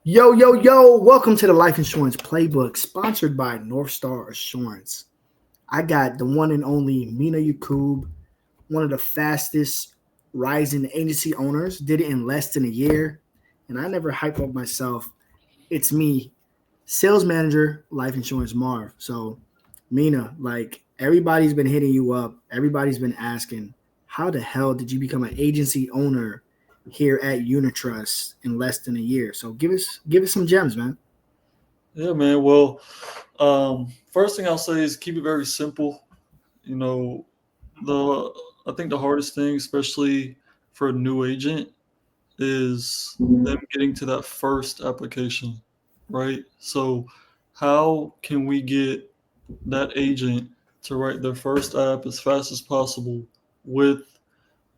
Yo, yo, yo, welcome to the Life Insurance Playbook, sponsored by North Star Assurance. I got the one and only Mena Yakub, one of the fastest rising agency owners, did it in less than a year. And I never hype up myself. It's me, sales manager, Life Insurance Marv. So, Mena, like everybody's been hitting you up, everybody's been asking, how the hell did you become an agency owner here at UniTrust in less than a year? So give us some gems, man. Yeah, man. Well, first thing I'll say is keep it very simple. You know, the I think the hardest thing, especially for a new agent, is them getting to that first application, right? So, how can we get that agent to write their first app as fast as possible with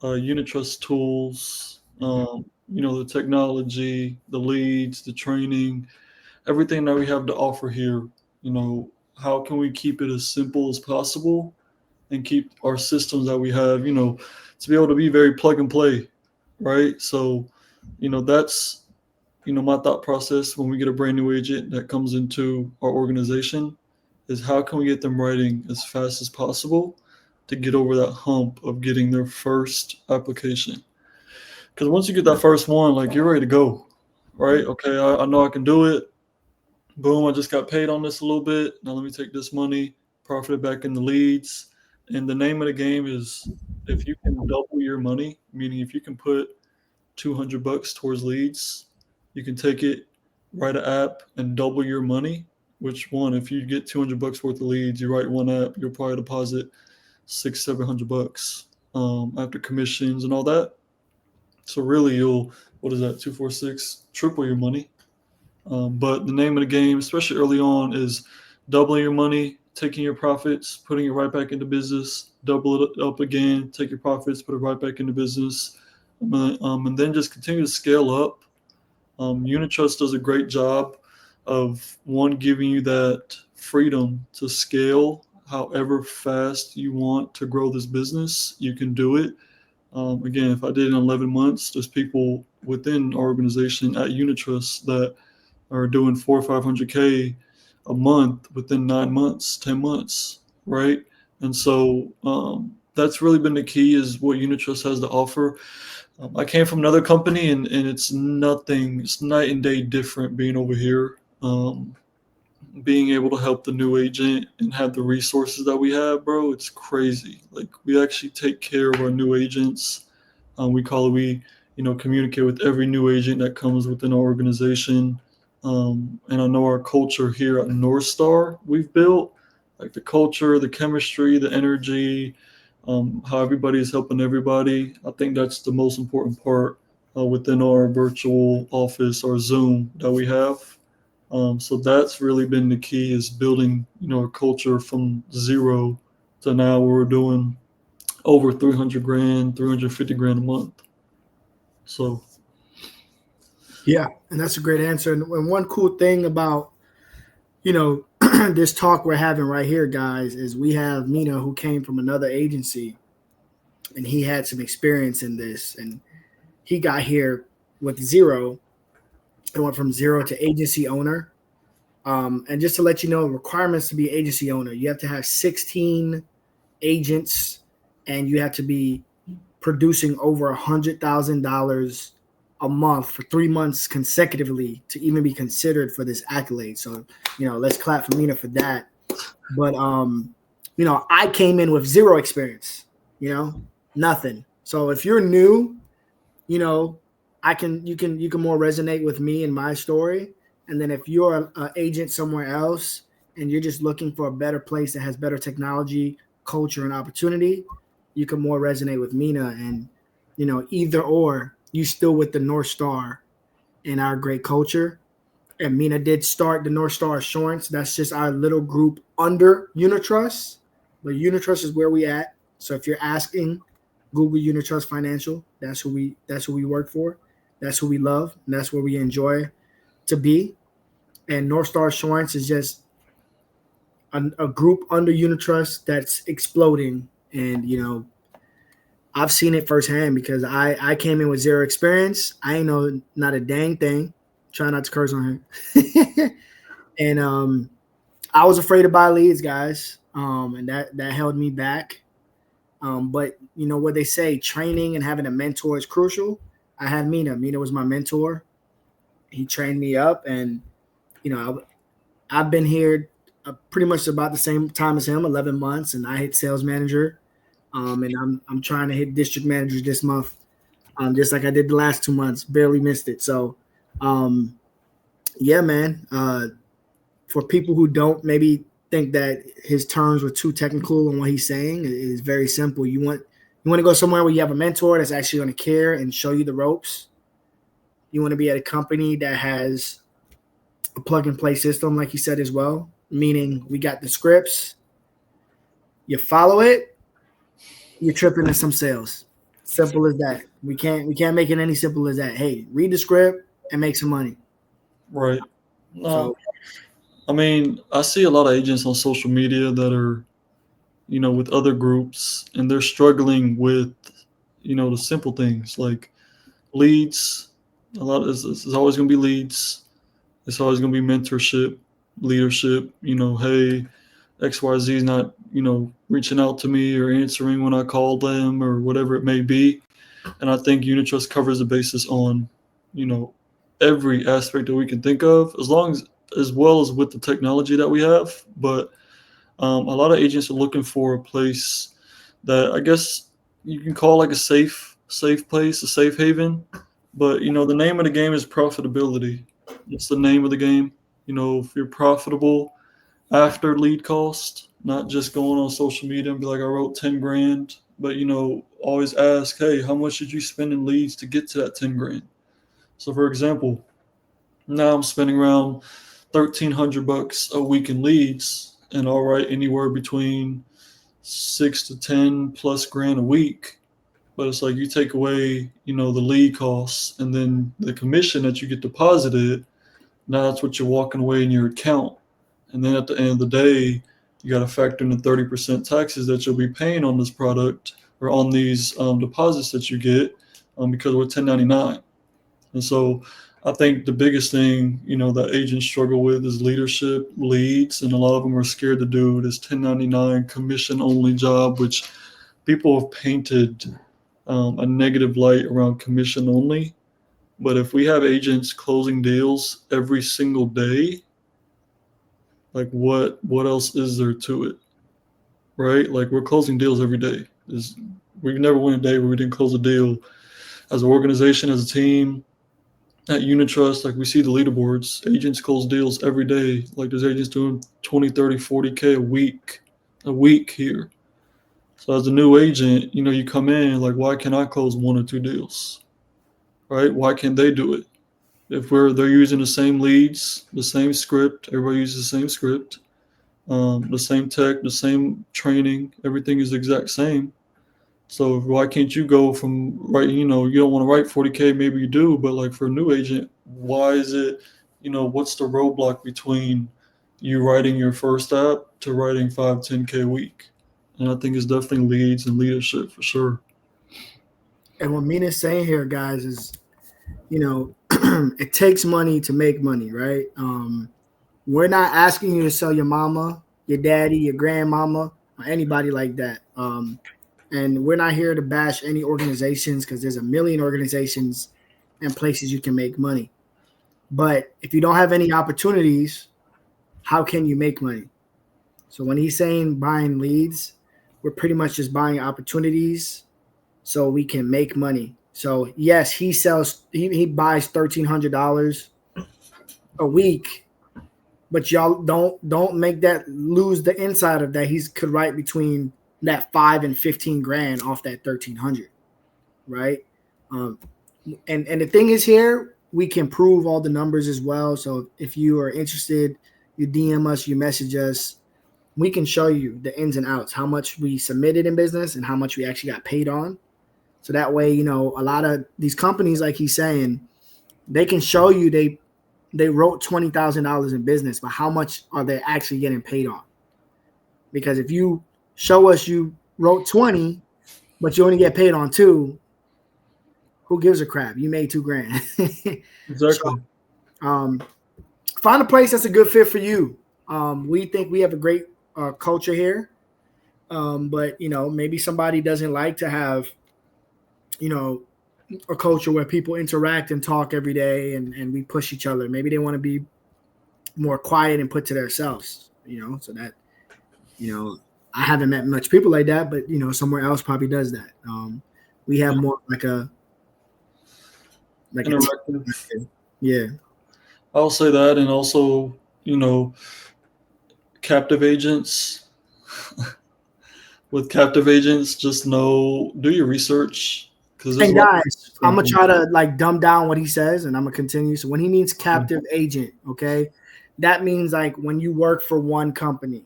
UniTrust tools? The technology, the leads, the training, everything that we have to offer here. You know, how can we keep it as simple as possible and keep our systems that we have, to be able to be very plug and play, right? So, that's my thought process when we get a brand new agent that comes into our organization is how can we get them writing as fast as possible to get over that hump of getting their first application. Because once you get that first one, like you're ready to go, right? Okay, I know I can do it. Boom, I just got paid on this a little bit. Now let me take this money, profit it back in the leads. And the name of the game is if you can double your money, meaning if you can put 200 bucks towards leads, you can take it, write an app and double your money. Which one, if you get 200 bucks worth of leads, you write one app, you'll probably deposit 700 bucks after commissions and all that. So really what is that, 246, triple your money. But the name of the game, especially early on, is doubling your money, taking your profits, putting it right back into business, double it up again, take your profits, put it right back into business, and then just continue to scale up. UniTrust does a great job of one giving you that freedom to scale however fast you want to grow this business. You can do it. Again, if I did it in 11 months, there's people within our organization at UniTrust that are doing 400 or 500K a month within 9 months, 10 months, right? And so that's really been the key is what UniTrust has to offer. I came from another company and it's night and day different being over here. Being able to help the new agent and have the resources that we have, bro, it's crazy. Like we actually take care of our new agents. We communicate with every new agent that comes within our organization. And I know our culture here at North Star we've built, like the culture, the chemistry, the energy, how everybody is helping everybody. I think that's the most important part within our virtual office or Zoom that we have. So that's really been the key is building, a culture from zero to now we're doing over 300 grand, 350 grand a month. So Yeah, and that's a great answer. And one cool thing about this talk we're having right here, guys, is we have Mena who came from another agency, and he had some experience in this, and he got here with zero. It went from zero to agency owner. And just to let you know, requirements to be agency owner, you have to have 16 agents, and you have to be producing over $100,000 a month for 3 months consecutively to even be considered for this accolade. So, let's clap for Mena for that. But I came in with zero experience, nothing. So if you're new, you can more resonate with me and my story. And then if you're an agent somewhere else and you're just looking for a better place that has better technology, culture, and opportunity, you can more resonate with Mena. And either or, you still with the North Star in our great culture. And Mena did start the North Star Assurance. That's just our little group under UniTrust. But UniTrust is where we at. So if you're asking, Google UniTrust Financial. That's who we work for. That's who we love. And that's where we enjoy to be. And North Star Assurance is just a group under UniTrust that's exploding. And I've seen it firsthand because I came in with zero experience. I ain't know not a dang thing. Try not to curse on him. And I was afraid to buy leads, guys, and that held me back. But you know what they say, training and having a mentor is crucial. I had Mena. Mena was my mentor. He trained me up, and you know I've been here pretty much about the same time as him, 11 months, and I hit sales manager. And I'm trying to hit district manager this month, just like I did the last 2 months. Barely missed it. So, um, yeah, man. For people who don't maybe think that his terms were too technical and what he's saying is very simple. You want to go somewhere where you have a mentor that's actually going to care and show you the ropes. You want to be at a company that has a plug and play system, like you said as well. Meaning we got the scripts, you follow it, you're tripping into some sales. Simple as that. We can't make it any simple as that. Hey, read the script and make some money. Right. No, So I mean, I see a lot of agents on social media that are, with other groups, and they're struggling with, the simple things like leads. A lot of this is always going to be leads. It's always going to be mentorship, leadership. Hey, XYZ is not, reaching out to me or answering when I call them or whatever it may be. And I think UniTrust covers the basis on, you know, every aspect that we can think of, as well as with the technology that we have. But a lot of agents are looking for a place that I guess you can call like a safe place, a safe haven. But the name of the game is profitability. It's the name of the game. If you're profitable after lead cost, not just going on social media and be like, I wrote 10 grand, but always ask, hey, how much did you spend in leads to get to that 10 grand? So for example, now I'm spending around 1,300 bucks a week in leads, and I'll write anywhere between 6 to 10 plus grand a week. But it's like you take away, the lead costs and then the commission that you get deposited. Now that's what you're walking away in your account. And then at the end of the day, you got to factor in the 30% taxes that you'll be paying on this product or on these deposits that you get because we're 1099. And so I think the biggest thing, that agents struggle with is leadership, leads, and a lot of them are scared to do this 1099 commission only job, which people have painted a negative light around commission only. But if we have agents closing deals every single day, like what else is there to it, right? Like we're closing deals every day. We've never went a day where we didn't close a deal as an organization, as a team. At UniTrust, like we see the leaderboards, agents close deals every day. Like there's agents doing 20, 30, 40K a week here. So as a new agent, you come in like, why can't I close 1 or 2 deals, right? Why can't they do it? If they're using the same leads, the same script, everybody uses the same script, the same tech, the same training, everything is the exact same. So why can't you go from you don't want to write 40K, maybe you do, but like for a new agent, why is it, what's the roadblock between you writing your first app to writing 5, 10K a week? And I think it's definitely leads and leadership for sure. and what Mina's saying here, guys, is it takes money to make money, right? We're not asking you to sell your mama, your daddy, your grandmama, or anybody like that. And we're not here to bash any organizations because there's a million organizations and places you can make money. But if you don't have any opportunities, how can you make money? So when he's saying buying leads, we're pretty much just buying opportunities so we can make money. So yes, he buys $1,300 a week, but y'all don't make that lose the inside of that. He could write between that 5 and 15 grand off that 1,300, right? And the thing is here, we can prove all the numbers as well. So if you are interested, you DM us, you message us, we can show you the ins and outs, how much we submitted in business and how much we actually got paid on. So that way, a lot of these companies, like he's saying, they can show you they wrote $20,000 in business, but how much are they actually getting paid on? Because if you show us you wrote 20, but you only get paid on 2, who gives a crap? You made $2,000. Exactly. Find a place that's a good fit for you. We think we have a great culture here, but maybe somebody doesn't like to have you know a culture where people interact and talk every day and we push each other. Maybe they want to be more quiet and put to themselves. So that I haven't met much people like that, but somewhere else probably does that. We have more like a interactive. Yeah. I'll say that, and also, captive agents. With captive agents, just do your research, because there's a And lot. guys, I'm gonna try to like dumb down what he says, and I'm gonna continue. So when he means captive agent, okay, that means like when you work for one company.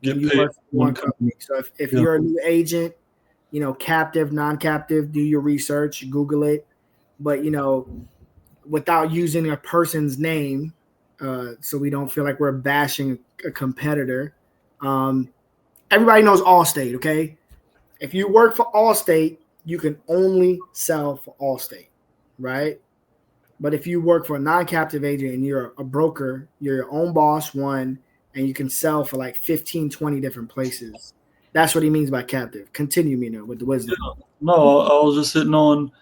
Get paid one company. So if you're a new agent, captive, non-captive, do your research, Google it, but without using a person's name, so we don't feel like we're bashing a competitor. Everybody knows Allstate, okay? If you work for Allstate, you can only sell for Allstate, right? But if you work for a non-captive agent and you're a broker, you're your own boss, one, and you can sell for like 15, 20 different places. That's what he means by captive. Continue, Mena, with the wisdom. Yeah. No, I was just hitting on,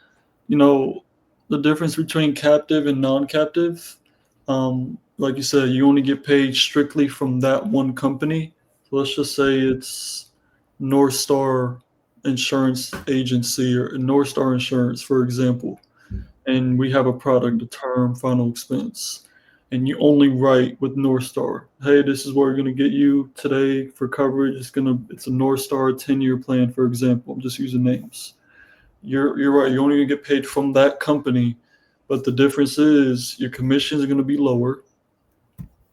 the difference between captive and non-captive. Like you said, you only get paid strictly from that one company. So let's just say it's North Star Insurance Agency or North Star Insurance, for example. And we have a product, a term final expense. And you only write with North Star. Hey, this is what we're gonna get you today for coverage. It's a North Star 10-year plan, for example. I'm just using names. You're right. You're only gonna get paid from that company, but the difference is your commissions are gonna be lower.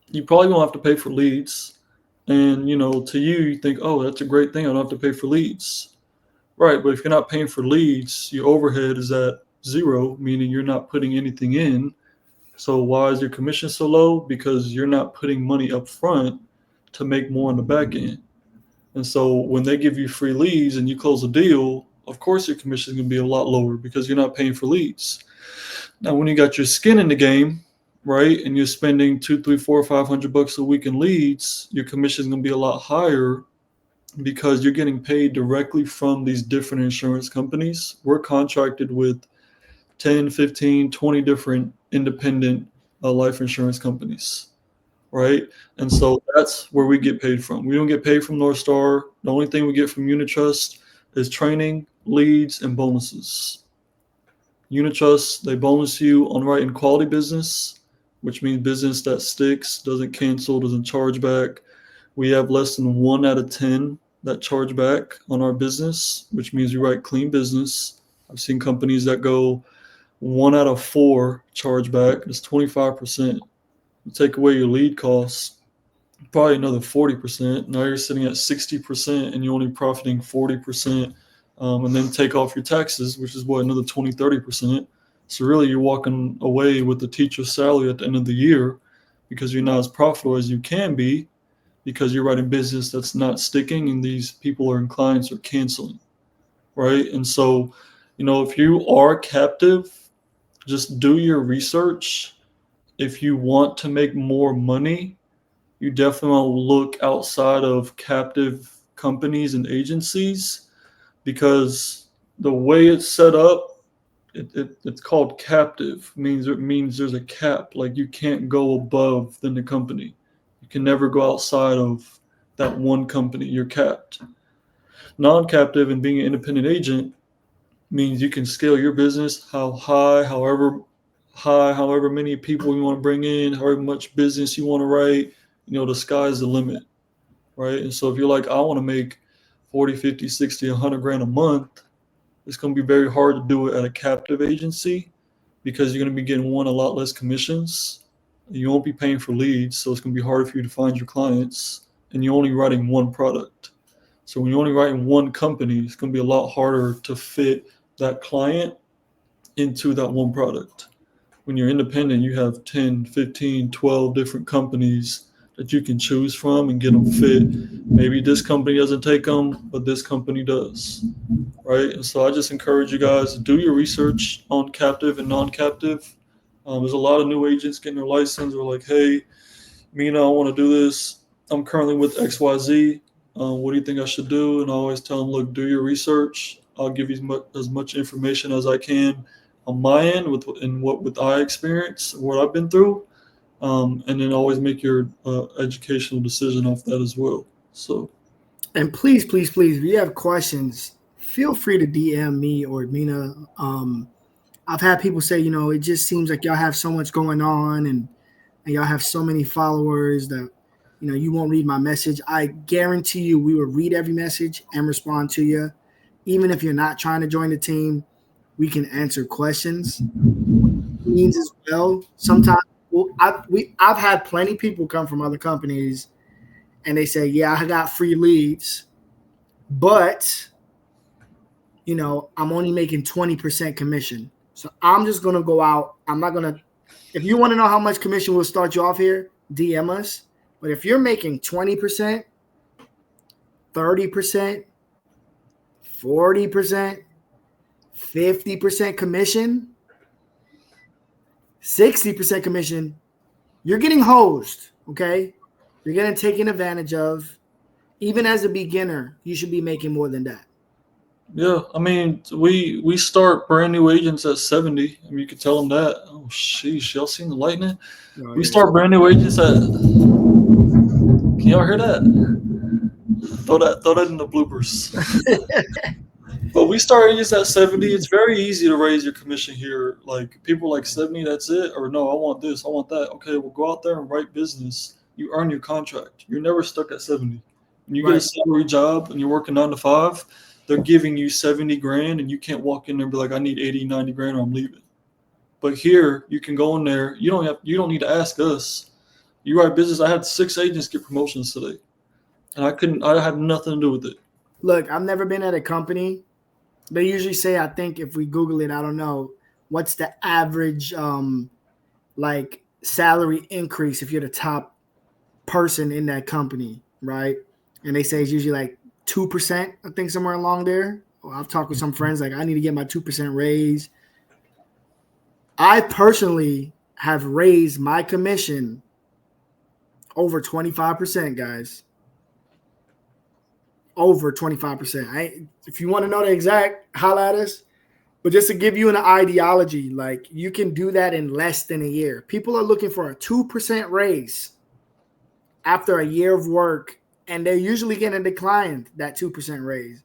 You probably won't have to pay for leads, and to you think, oh, that's a great thing. I don't have to pay for leads, right? But if you're not paying for leads, your overhead is at zero, meaning you're not putting anything in. So why is your commission so low? Because you're not putting money up front to make more on the back end. And so when they give you free leads and you close a deal, of course your commission is going to be a lot lower because you're not paying for leads. Now, when you got your skin in the game, right, and you're spending $200, $300, $400, $500 a week in leads, your commission is going to be a lot higher because you're getting paid directly from these different insurance companies. We're contracted with 10, 15, 20 different independent life insurance companies, right? And so that's where we get paid from. We don't get paid from North Star. The only thing we get from UniTrust is training, leads, and bonuses. UniTrust, they bonus you on writing quality business, which means business that sticks, doesn't cancel, doesn't charge back. We have less than 1 out of 10 that charge back on our business, which means we write clean business. I've seen companies that go 1 out of 4 charge back. It's 25%. You take away your lead costs, probably another 40%. Now you're sitting at 60% and you're only profiting 40%. And then take off your taxes, which is another 20, 30%. So really you're walking away with the teacher's salary at the end of the year because you're not as profitable as you can be because you're writing business that's not sticking and these people or clients are canceling, right? And so, if you are captive, just do your research. If you want to make more money, you definitely want to look outside of captive companies and agencies because the way it's set up, it's called captive. It means there's a cap. Like you can't go above than the company. You can never go outside of that one company. You're capped. Non-captive and being an independent agent means you can scale your business however many people you want to bring in, however much business you want to write. The sky's the limit, right? And so if you're like, I want to make 40, 50, 60, 100 grand a month, it's going to be very hard to do it at a captive agency because you're going to be getting a lot less commissions. You won't be paying for leads, so it's going to be harder for you to find your clients, and you're only writing one product. So when you're only writing one company, it's going to be a lot harder to fit that client into that one product. When you're independent, you have 10, 15, 12 different companies that you can choose from and get them fit. Maybe this company doesn't take them, but this company does, right? And so I just encourage you guys to do your research on captive and non-captive. There's a lot of new agents getting their license. We're like, hey, Mena, I want to do this. I'm currently with XYZ. What do you think I should do? And I always tell them, look, do your research. I'll give you as much information as I can on my end with I experience, what I've been through, and then always make your educational decision off that as well. So, and please, please, please, if you have questions, feel free to DM me or Mena. I've had people say, it just seems like y'all have so much going on and y'all have so many followers that, you won't read my message. I guarantee you we will read every message and respond to you. Even if you're not trying to join the team, we can answer questions. Means as well. Sometimes I've had plenty of people come from other companies and they say, yeah, I got free leads, but, I'm only making 20% commission. So I'm just going to go out. I'm not going to, if you want to know how much commission will start you off here, DM us. But if you're making 20%, 30%, 40%, 50% commission, 60% commission, you're getting hosed, okay? You're getting taken advantage of. Even as a beginner, you should be making more than that. Yeah, I mean, we start brand new agents at 70. I mean, you could tell them that. Oh, sheesh, y'all seen the lightning? Oh, We yeah. start brand new agents at. Can y'all hear that? Throw that in the bloopers. But we start agents at 70. It's very easy to raise your commission here. Like people like 70, that's it. Or no, I want this, I want that. Okay, well go out there and write business. You earn your contract. You're never stuck at 70. When you get a salary job and you're working 9 to 5, they're giving you 70 grand and you can't walk in there and be like, I need 80, 90 grand or I'm leaving. But here you can go in there. You don't need to ask us. You write business. I had 6 agents get promotions today. And I had nothing to do with it. Look, I've never been at a company. They usually say, I think if we Google it, I don't know, what's the average like salary increase if you're the top person in that company, right? And they say it's usually like 2%, I think somewhere along there. Well, I've talked with some friends like I need to get my 2% raise. I personally have raised my commission over 25%, guys. Over 25%. If you want to know the exact, holla at us. But just to give you an ideology, like you can do that in less than a year. People are looking for a 2% raise after a year of work, and they're usually getting declined that 2% raise.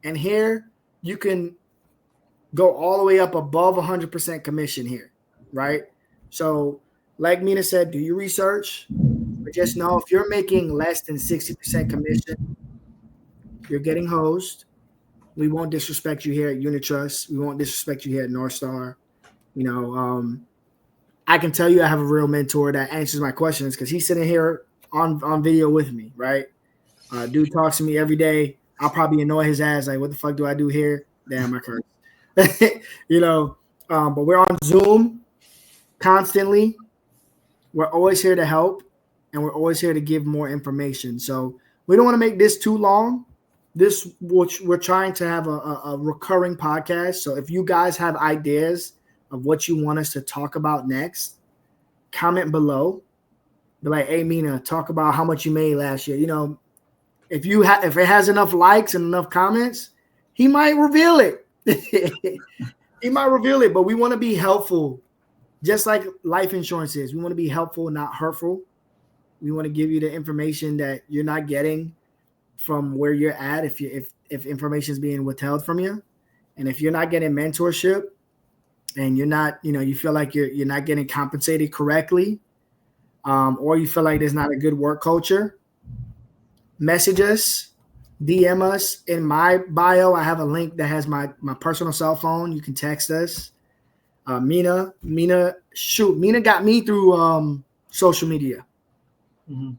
And here you can go all the way up above 100% commission here, right? So like Mena said, do your research. But just know if you're making less than 60% commission, you're getting hosed. We won't disrespect you here at UniTrust. We won't disrespect you here at North Star. I can tell you I have a real mentor that answers my questions because he's sitting here on video with me, right? Dude talks to me every day. I'll probably annoy his ass. Like, what the fuck do I do here? Damn, I curse. But we're on Zoom constantly. We're always here to help, and we're always here to give more information. So we don't want to make this too long. We're trying to have a recurring podcast. So if you guys have ideas of what you want us to talk about next, comment below. Be like, hey, Mena, talk about how much you made last year. If it has enough likes and enough comments, he might reveal it. He might reveal it, but we want to be helpful, just like life insurance is. We want to be helpful, not hurtful. We want to give you the information that you're not getting from where you're at if information is being withheld from you. And if you're not getting mentorship and you're not, you feel like you're not getting compensated correctly, or you feel like there's not a good work culture, message us, DM us. In my bio, I have a link that has my personal cell phone. You can text us. Mena got me through social media. Mm-hmm.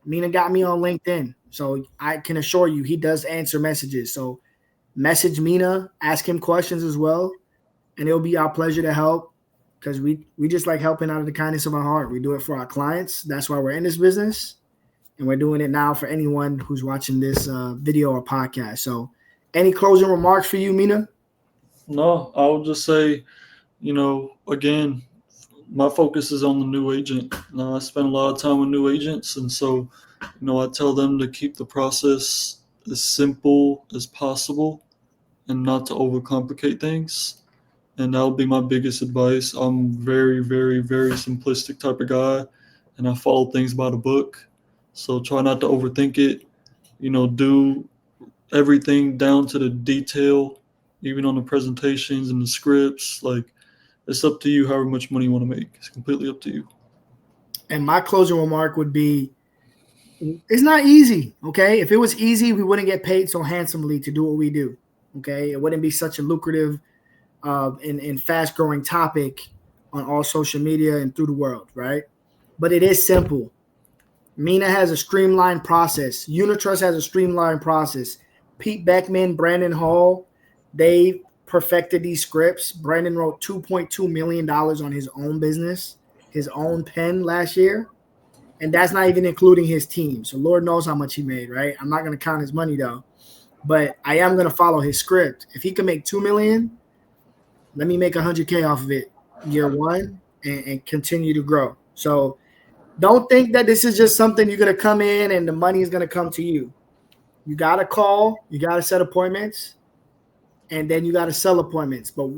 Mena got me on LinkedIn. So I can assure you he does answer messages. So message Mena, ask him questions as well. And it'll be our pleasure to help because we just like helping out of the kindness of our heart. We do it for our clients. That's why we're in this business. And we're doing it now for anyone who's watching this video or podcast. So any closing remarks for you, Mena? No, I would just say, again, my focus is on the new agent. Now, I spend a lot of time with new agents, and so I tell them to keep the process as simple as possible and not to overcomplicate things. And that would be my biggest advice. I'm very, very, very simplistic type of guy, and I follow things by the book. So try not to overthink it. Do everything down to the detail, even on the presentations and the scripts. Like, it's up to you however much money you want to make. It's completely up to you. And my closing remark would be, it's not easy, okay? If it was easy, we wouldn't get paid so handsomely to do what we do, okay? It wouldn't be such a lucrative and fast-growing topic on all social media and through the world, right? But it is simple. Mena has a streamlined process. UniTrust has a streamlined process. Pete Beckman, Brandon Hall, they perfected these scripts. Brandon wrote $2.2 million on his own business, his own pen last year. And that's not even including his team. So Lord knows how much he made, right? I'm not going to count his money though. But I am going to follow his script. If he can make $2 million, let me make $100K off of it year one and continue to grow. So don't think that this is just something you're going to come in and the money is going to come to you. You got to call, you got to set appointments, and then you got to sell appointments. But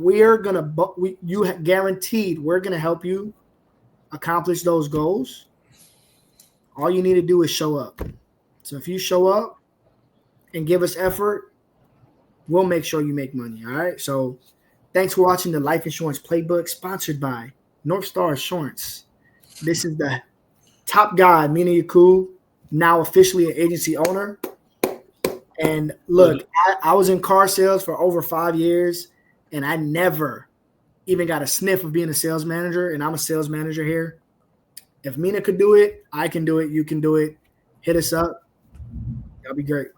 you guaranteed we're going to help you accomplish those goals. All you need to do is show up. So if you show up and give us effort, we'll make sure you make money. All right. So thanks for watching the Life Insurance Playbook, sponsored by North Star Insurance. This is the top guy, Mena Yakub, now officially an agency owner. And look, I was in car sales for over 5 years, and I never even got a sniff of being a sales manager, and I'm a sales manager here. If Mena could do it, I can do it. You can do it. Hit us up. That'll be great.